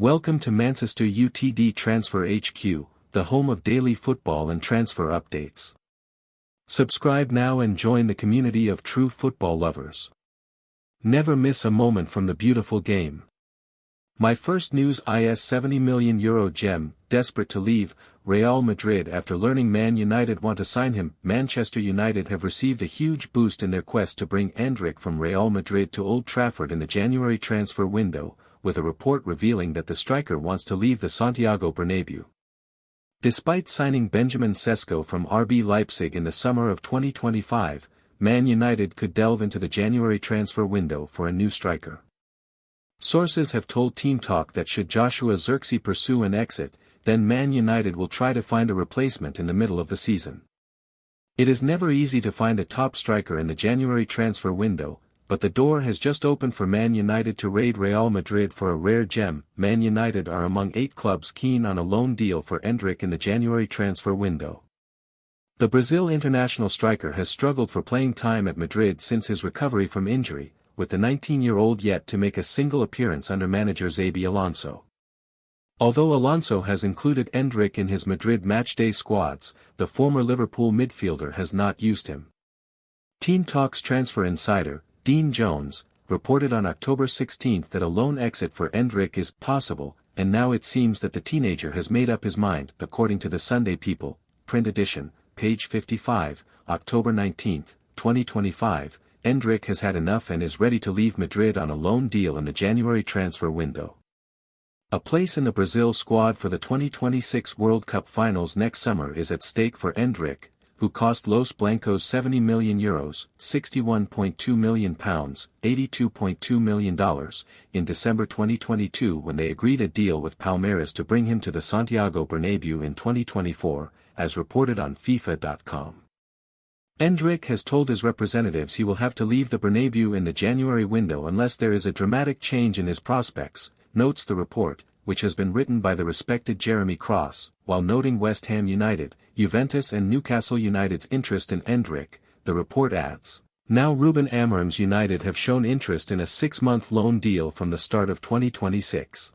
Welcome to Mancester Utd Transfer HQ, the home of daily football and transfer updates. Subscribe now and join the community of true football lovers. Never miss a moment from the beautiful game. My first news: is €70 million gem, desperate to leave Real Madrid after learning Man United want to sign him. Manchester United have received a huge boost in their quest to bring Erik from Real Madrid to Old Trafford in the January transfer window, with a report revealing that the striker wants to leave the Santiago Bernabeu. Despite signing Benjamin Sesko from RB Leipzig in the summer of 2025, Man United could delve into the January transfer window for a new striker. Sources have told Team Talk that should Joshua Zirkzee pursue an exit, then Man United will try to find a replacement in the middle of the season. It is never easy to find a top striker in the January transfer window, but the door has just opened for Man United to raid Real Madrid for a rare gem. Man United are among 8 clubs keen on a loan deal for Erik in the January transfer window. The Brazil international striker has struggled for playing time at Madrid since his recovery from injury, with the 19-year-old yet to make a single appearance under manager Xabi Alonso. Although Alonso has included Erik in his Madrid matchday squads, the former Liverpool midfielder has not used him. Team Talk's transfer insider, Dean Jones, reported on October 16 that a loan exit for Erik is possible, and now it seems that the teenager has made up his mind. According to the Sunday People, print edition, page 55, October 19, 2025, Erik has had enough and is ready to leave Madrid on a loan deal in the January transfer window. A place in the Brazil squad for the 2026 World Cup finals next summer is at stake for Erik, who cost Los Blancos €70 million, £61.2 million, $82.2 million, in December 2022 when they agreed a deal with Palmeiras to bring him to the Santiago Bernabeu in 2024, as reported on FIFA.com. Erik has told his representatives he will have to leave the Bernabeu in the January window unless there is a dramatic change in his prospects, notes the report, which has been written by the respected Jeremy Cross, while noting West Ham United, Juventus and Newcastle United's interest in Erik. The report adds, "Now Ruben Amorim's United have shown interest in a 6-month loan deal from the start of 2026.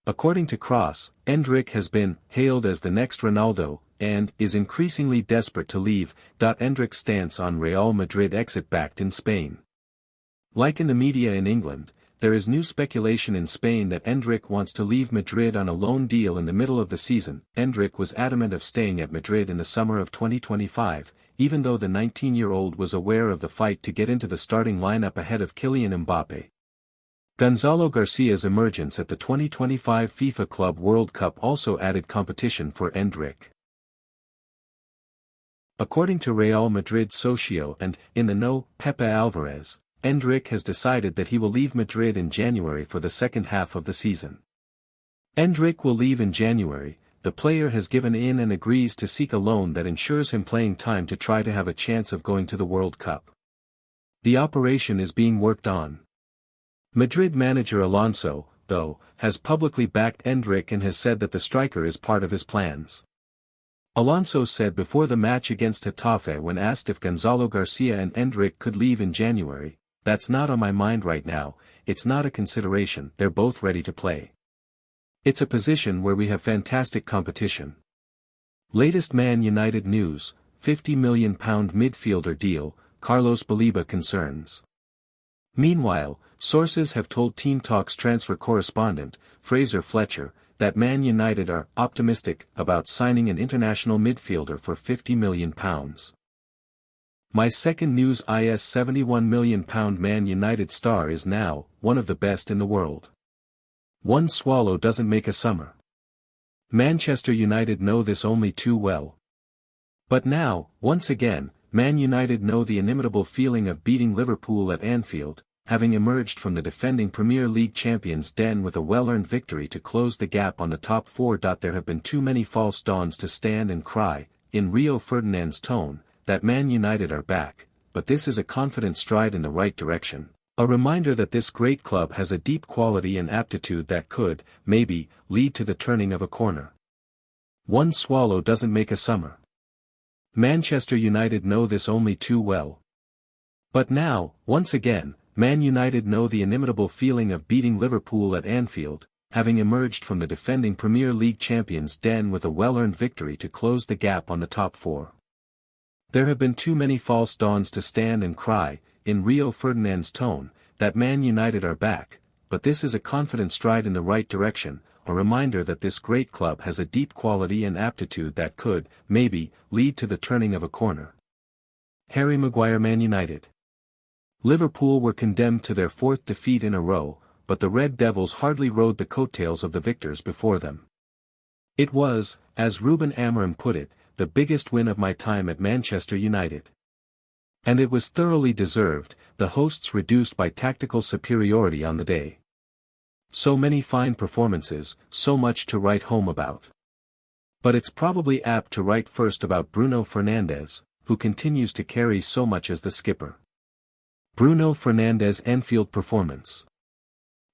According to Cross, Erik has been hailed as the next Ronaldo, and is increasingly desperate to leave. Erik's stance on Real Madrid exit backed in Spain. Like in the media in England, there is new speculation in Spain that Erik wants to leave Madrid on a loan deal in the middle of the season. Erik was adamant of staying at Madrid in the summer of 2025, even though the 19-year-old was aware of the fight to get into the starting lineup ahead of Kylian Mbappe. Gonzalo Garcia's emergence at the 2025 FIFA Club World Cup also added competition for Erik. According to Real Madrid socio and, in the know, Pepe Alvarez, Erik has decided that he will leave Madrid in January for the second half of the season. Erik will leave in January. The player has given in and agrees to seek a loan that ensures him playing time to try to have a chance of going to the World Cup. The operation is being worked on. Madrid manager Alonso, though, has publicly backed Erik and has said that the striker is part of his plans. Alonso said before the match against Getafe when asked if Gonzalo Garcia and Erik could leave in January, "That's not on my mind right now, it's not a consideration, they're both ready to play. It's a position where we have fantastic competition." Latest Man United news: £50 million midfielder deal, Carlos Baleba concerns. Meanwhile, sources have told Team Talk's transfer correspondent, Fraser Fletcher, that Man United are optimistic about signing an international midfielder for £50 million. My second news: is £71 million Man United star is now one of the best in the world. One swallow doesn't make a summer. Manchester United know this only too well. But now, once again, Man United know the inimitable feeling of beating Liverpool at Anfield, having emerged from the defending Premier League champions' den with a well-earned victory to close the gap on the top 4. There have been too many false dawns to stand and cry, in Rio Ferdinand's tone, that Man United are back, but this is a confident stride in the right direction, a reminder that this great club has a deep quality and aptitude that could, maybe, lead to the turning of a corner. One swallow doesn't make a summer. Manchester United know this only too well. But now, once again, Man United know the inimitable feeling of beating Liverpool at Anfield, having emerged from the defending Premier League champions' den with a well-earned victory to close the gap on the top four. There have been too many false dawns to stand and cry, in Rio Ferdinand's tone, that Man United are back, but this is a confident stride in the right direction, a reminder that this great club has a deep quality and aptitude that could, maybe, lead to the turning of a corner. Harry Maguire. Man United. Liverpool were condemned to their fourth defeat in a row, but the Red Devils hardly rode the coattails of the victors before them. It was, as Ruben Amorim put it, the biggest win of my time at Manchester United. And it was thoroughly deserved, the hosts reduced by tactical superiority on the day. So many fine performances, so much to write home about. But it's probably apt to write first about Bruno Fernandes, who continues to carry so much as the skipper. Bruno Fernandes' Anfield performance.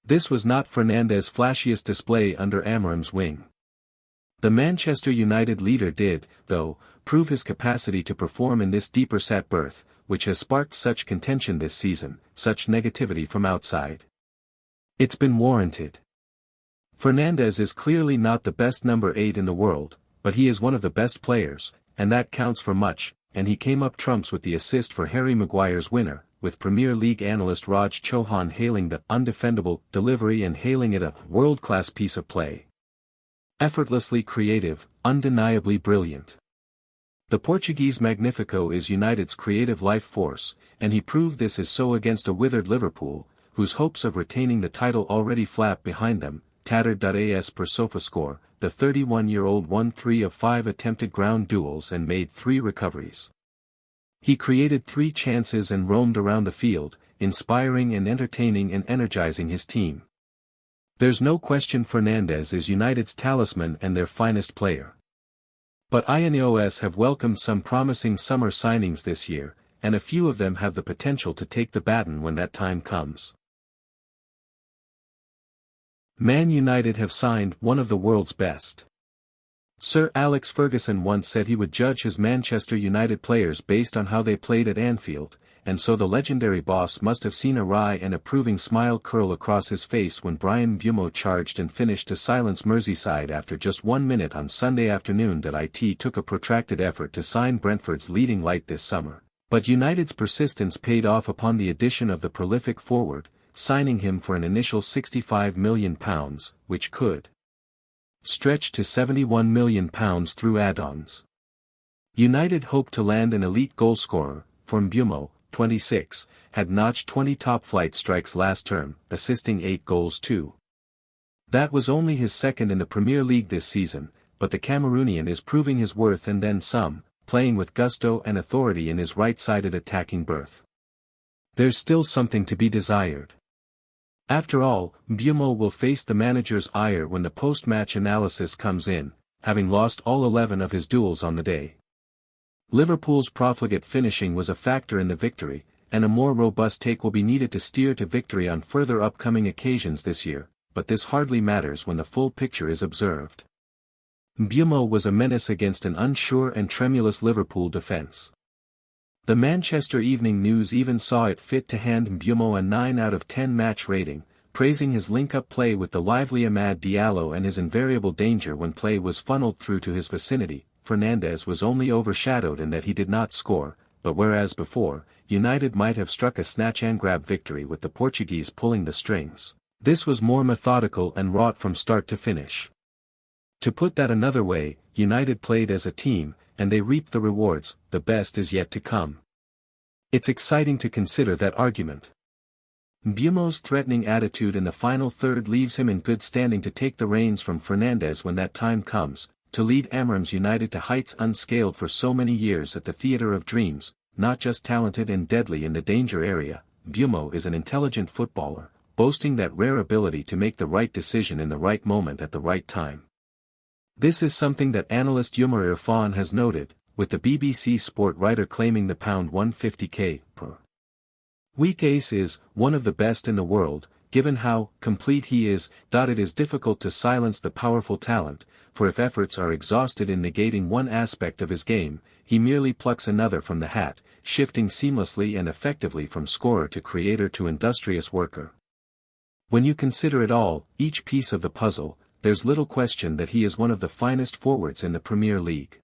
This was not Fernandes' flashiest display under Amorim's wing. The Manchester United leader did, though, prove his capacity to perform in this deeper-set berth, which has sparked such contention this season, such negativity from outside. It's been warranted. Fernandes is clearly not the best number 8 in the world, but he is one of the best players, and that counts for much, and he came up trumps with the assist for Harry Maguire's winner, with Premier League analyst Raj Chauhan hailing the undefendable delivery and hailing it a world-class piece of play. Effortlessly creative, undeniably brilliant. The Portuguese Magnifico is United's creative life force, and he proved this is so against a withered Liverpool, whose hopes of retaining the title already flap behind them. Tattered.as per SofaScore, the 31-year-old won 3 of 5 attempted ground duels and made 3 recoveries. He created 3 chances and roamed around the field, inspiring and entertaining and energizing his team. There's no question Fernandes is United's talisman and their finest player. But INEOS have welcomed some promising summer signings this year, and a few of them have the potential to take the baton when that time comes. Man United have signed one of the world's best. Sir Alex Ferguson once said he would judge his Manchester United players based on how they played at Anfield, and so the legendary boss must have seen a wry and approving smile curl across his face when Bryan Mbeumo charged and finished to silence Merseyside after just 1 minute on Sunday afternoon. It took a protracted effort to sign Brentford's leading light this summer, but United's persistence paid off upon the addition of the prolific forward, signing him for an initial £65 million, which could stretch to £71 million through add-ons. United hoped to land an elite goalscorer, for Mbeumo, 26, had notched 20 top-flight strikes last term, assisting 8 goals too. That was only his second in the Premier League this season, but the Cameroonian is proving his worth and then some, playing with gusto and authority in his right-sided attacking berth. There's still something to be desired. After all, Mbeumo will face the manager's ire when the post-match analysis comes in, having lost all 11 of his duels on the day. Liverpool's profligate finishing was a factor in the victory, and a more robust take will be needed to steer to victory on further upcoming occasions this year, but this hardly matters when the full picture is observed. Mbeumo was a menace against an unsure and tremulous Liverpool defence. The Manchester Evening News even saw it fit to hand Mbeumo a 9 out of 10 match rating, praising his link-up play with the lively Amad Diallo and his invariable danger when play was funneled through to his vicinity. Fernandes was only overshadowed in that he did not score, but whereas before, United might have struck a snatch-and-grab victory with the Portuguese pulling the strings, this was more methodical and wrought from start to finish. To put that another way, United played as a team, and they reaped the rewards. The best is yet to come. It's exciting to consider that argument. Mbeumo's threatening attitude in the final third leaves him in good standing to take the reins from Fernandes when that time comes, to lead Amorim's United to heights unscaled for so many years at the theatre of dreams. Not just talented and deadly in the danger area, Mbeumo is an intelligent footballer, boasting that rare ability to make the right decision in the right moment at the right time. This is something that analyst Umar Irfan has noted, with the BBC Sport writer claiming the £150k per week ace is one of the best in the world, given how complete he is. It is difficult to silence the powerful talent, for if efforts are exhausted in negating one aspect of his game, he merely plucks another from the hat, shifting seamlessly and effectively from scorer to creator to industrious worker. When you consider it all, each piece of the puzzle, there's little question that he is one of the finest forwards in the Premier League.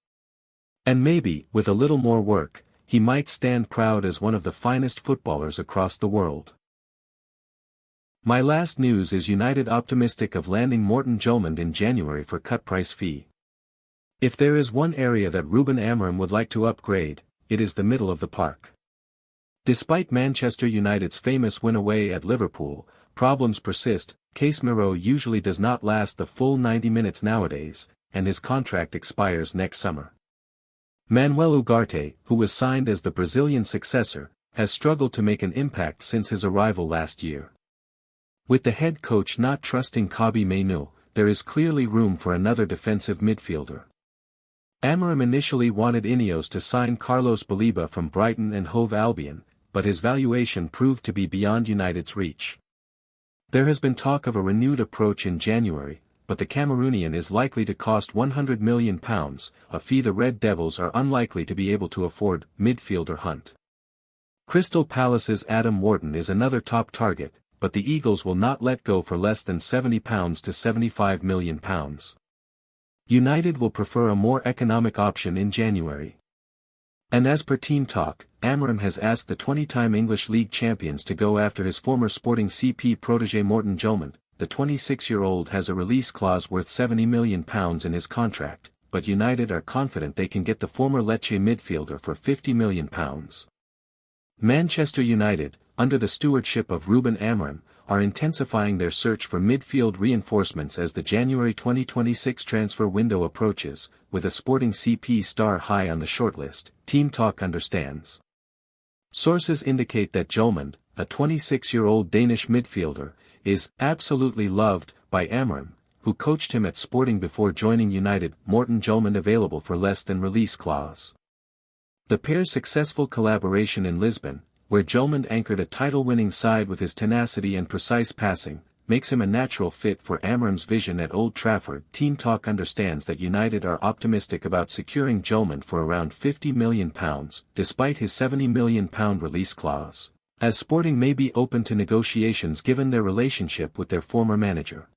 And maybe, with a little more work, he might stand proud as one of the finest footballers across the world. My last news is United optimistic of landing Morten Hjulmand in January for cut price fee. If there is one area that Ruben Amorim would like to upgrade, it is the middle of the park. Despite Manchester United's famous win away at Liverpool, problems persist. Casemiro usually does not last the full 90 minutes nowadays, and his contract expires next summer. Manuel Ugarte, who was signed as the Brazilian successor, has struggled to make an impact since his arrival last year. With the head coach not trusting Kobbie Mainoo, there is clearly room for another defensive midfielder. Amorim initially wanted Ineos to sign Carlos Baleba from Brighton and Hove Albion, but his valuation proved to be beyond United's reach. There has been talk of a renewed approach in January, but the Cameroonian is likely to cost £100 million, a fee the Red Devils are unlikely to be able to afford. Midfielder hunt. Crystal Palace's Adam Wharton is another top target, but the Eagles will not let go for less than £70 to £75 million. United will prefer a more economic option in January. And as per Team Talk, Amorim has asked the 20-time English League champions to go after his former Sporting CP protégé Morten Hjulmand. The 26-year-old has a release clause worth £70 million in his contract, but United are confident they can get the former Lecce midfielder for £50 million. Manchester United, under the stewardship of Ruben Amorim, are intensifying their search for midfield reinforcements as the January 2026 transfer window approaches, with a Sporting CP star high on the shortlist. Team Talk understands. Sources indicate that Hjulmand, a 26-year-old Danish midfielder, is absolutely loved by Amorim, who coached him at Sporting before joining United. Morten Hjulmand available for less than release clause. The pair's successful collaboration in Lisbon, where Hjulmand anchored a title-winning side with his tenacity and precise passing, makes him a natural fit for Amorim's vision at Old Trafford. Team Talk understands that United are optimistic about securing Hjulmand for around £50 million, despite his £70 million release clause, as Sporting may be open to negotiations given their relationship with their former manager.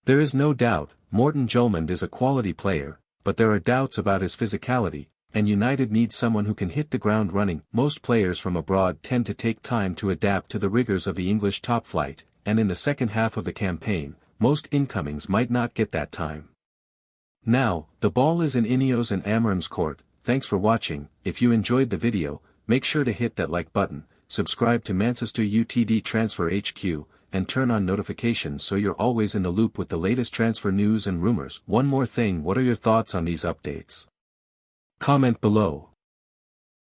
There is no doubt, Morten Hjulmand is a quality player, but there are doubts about his physicality, and United needs someone who can hit the ground running. Most players from abroad tend to take time to adapt to the rigors of the English top flight, and in the second half of the campaign, most incomings might not get that time. Now, the ball is in Ineos and Amorim's court. Thanks for watching. If you enjoyed the video, make sure to hit that like button, subscribe to Mancester Utd Transfer HQ, and turn on notifications so you're always in the loop with the latest transfer news and rumors. One more thing, what are your thoughts on these updates? Comment below.